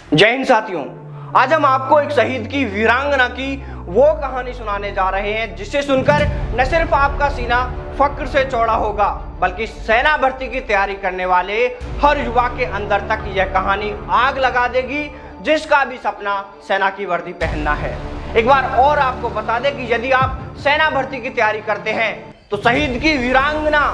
जय हिंद साथियों, आज हम आपको एक शहीद की वीरांगना की वो कहानी सुनाने जा रहे हैं जिसे सुनकर न सिर्फ आपका सीना फक्र से चौड़ा होगा बल्कि सेना भर्ती की तैयारी करने वाले हर युवा के अंदर तक यह कहानी आग लगा देगी जिसका भी सपना सेना की वर्दी पहनना है। एक बार और आपको बता दें कि यदि आप सेना भर्ती की तैयारी करते हैं तो शहीद की वीरांगना,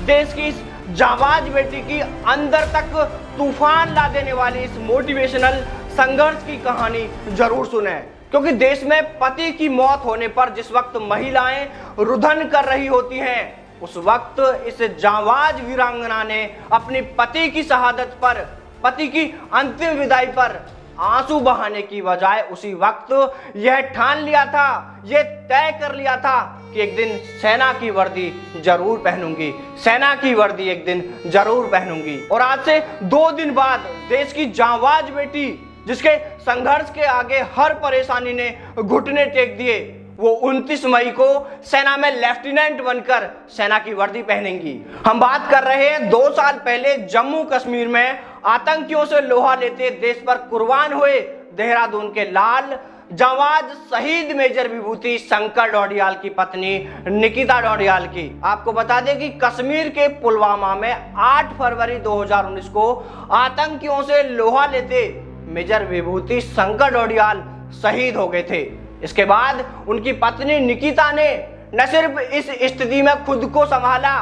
देश की इस जाबाज बेटी की अंदर तक तूफान ला देने वाली इस मोटिवेशनल संघर्ष की कहानी जरूर सुने, क्योंकि देश में पति की मौत होने पर जिस वक्त महिलाएं रुदन कर रही होती हैं, उस वक्त इस जाबाज वीरांगना ने अपनी पति की शहादत पर, पति की अंतिम विदाई पर आंसू बहाने की बजाय उसी वक्त यह ठान लिया था, यह तय कर लिया था कि एक दिन सेना की वर्दी जरूर पहनूंगी, सेना की वर्दी एक दिन जरूर पहनूंगी। और आज से 2 दिन बाद देश की जाबाज बेटी, जिसके संघर्ष के आगे हर परेशानी ने घुटने टेक दिए, वो 29 मई को सेना में लेफ्टिनेंट बनकर सेना की वर्दी पहनेंगी। हम बात कर रहे हैं 2 साल पहले जम्मू कश्मीर में आतंकियों से लोहा लेते देश पर कुर्बान हुए देहरादून के लाल जाबाज शहीद मेजर विभूति शंकर डोडियाल की पत्नी निकिता डोडियाल की। आपको बता दें कि कश्मीर के पुलवामा में 8 फरवरी 2019 को आतंकियों से लोहा लेते मेजर विभूति शंकर डोडियाल शहीद हो गए थे। इसके बाद उनकी पत्नी निकिता ने न सिर्फ इस स्थिति में खुद को संभाला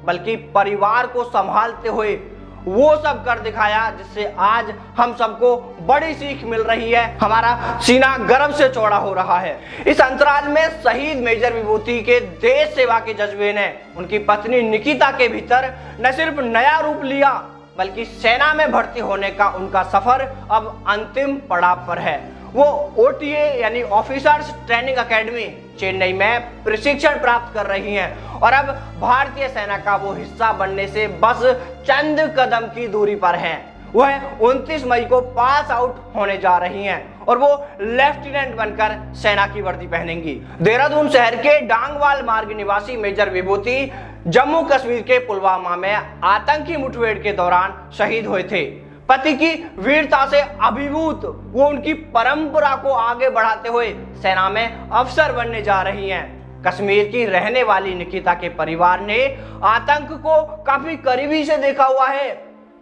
बल्कि परिवार को संभालते हुए वो सब कर दिखाया जिससे आज हम सबको बड़ी सीख मिल रही है। हमारा सीना गर्व से चौड़ा हो रहा है। इस अंतराल में शहीद मेजर विभूति के देश सेवा के जज्बे ने उनकी पत्नी निकिता के भीतर न सिर्फ नया रूप लिया बल्कि सेना में भर्ती होने का उनका सफर अब अंतिम पड़ाव पर है। वो OTA यानी ऑफिसर्स ट्रेनिंग एकेडमी चेन्नई में प्रशिक्षण प्राप्त कर रही हैं और अब भारतीय सेना का वो हिस्सा बनने से बस चंद कदम की दूरी पर हैं। वह 29 मई को पास आउट होने जा रही हैं और वो लेफ्टिनेंट बनकर सेना की वर्दी पहनेंगी। देहरादून शहर के डांगवाल मार्ग निवासी मेजर विभूति जम्मू कश्मीर के पुलवामा में आतंकी मुठभेड़ के दौरान शहीद हुए थे। पति की वीरता से अभिभूत वो उनकी परंपरा को आगे बढ़ाते हुए सेना में अफसर बनने जा रही हैं। कश्मीर की रहने वाली निकिता के परिवार ने आतंक को काफी करीबी से देखा हुआ है।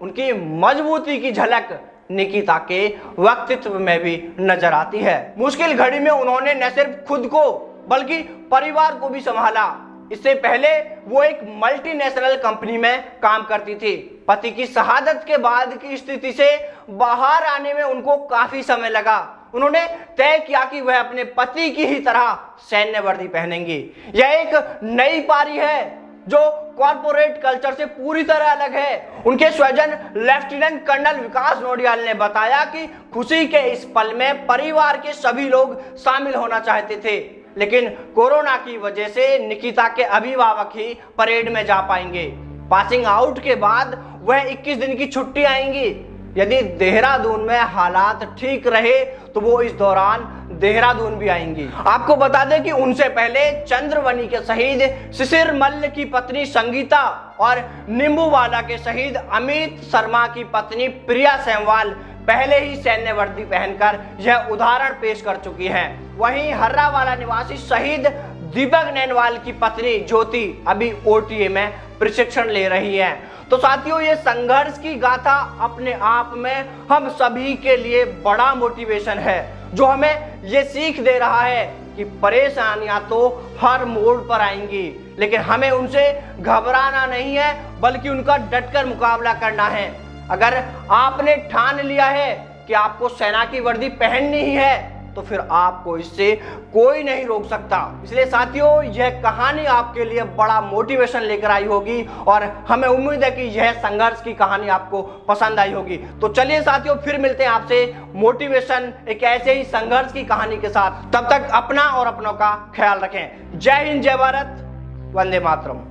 उनकी मजबूती की झलक निकिता के व्यक्तित्व में भी नजर आती है। मुश्किल घड़ी में उन्होंने न सिर्फ खुद को बल्कि परिवार को भी संभाला। इससे पहले वो एक मल्टीनेशनल कंपनी में काम करती थी। पति की शहादत के बाद की स्थिति से बाहर आने में उनको काफी समय लगा। उन्होंने तय किया कि वह अपने पति की ही तरह सैन्य वर्दी पहनेंगी। यह एक नई पारी है जो कॉर्पोरेट कल्चर से पूरी तरह अलग है। उनके स्वजन लेफ्टिनेंट कर्नल विकास डोडियाल ने बताया कि खुशी के इस पल में परिवार के सभी लोग शामिल होना चाहते थे, लेकिन कोरोना की वजह से निकिता के अभिभावक ही परेड में जा पाएंगे। पासिंग आउट के बाद वह 21 दिन की छुट्टी आएंगी। यदि देहरादून में हालात ठीक रहे तो वो इस दौरान देहरादून भी आएंगी। आपको बता दें कि उनसे पहले चंद्रवनी के शहीद शिशिर मल्ल की पत्नी संगीता और नींबूवाला के शहीद अमित शर्मा की पत्नी प्रिया सेमवाल पहले ही सैन्य वर्दी पहनकर यह उदाहरण पेश कर चुकी हैं। वहीं हर्रावाला निवासी शहीद दीपक नैनवाल की पत्नी ज्योति अभी OTA में प्रशिक्षण ले रही हैं। तो साथियों, ये संघर्ष की गाथा अपने आप में हम सभी के लिए बड़ा मोटिवेशन है, जो हमें ये सीख दे रहा है कि परेशानियां तो हर मोड़ पर आएंगी, लेकिन हमें उनसे घबराना नहीं है बल्कि उनका डटकर मुकाबला करना है। अगर आपने ठान लिया है कि आपको सेना की वर्दी पहननी ही है तो फिर आपको इससे कोई नहीं रोक सकता। इसलिए साथियों, यह कहानी आपके लिए बड़ा मोटिवेशन लेकर आई होगी और हमें उम्मीद है कि यह संघर्ष की कहानी आपको पसंद आई होगी। तो चलिए साथियों, फिर मिलते हैं आपसे मोटिवेशन एक ऐसे ही संघर्ष की कहानी के साथ। तब तक अपना और अपनों का ख्याल रखें। जय हिंद, जय भारत, वंदे मातरम।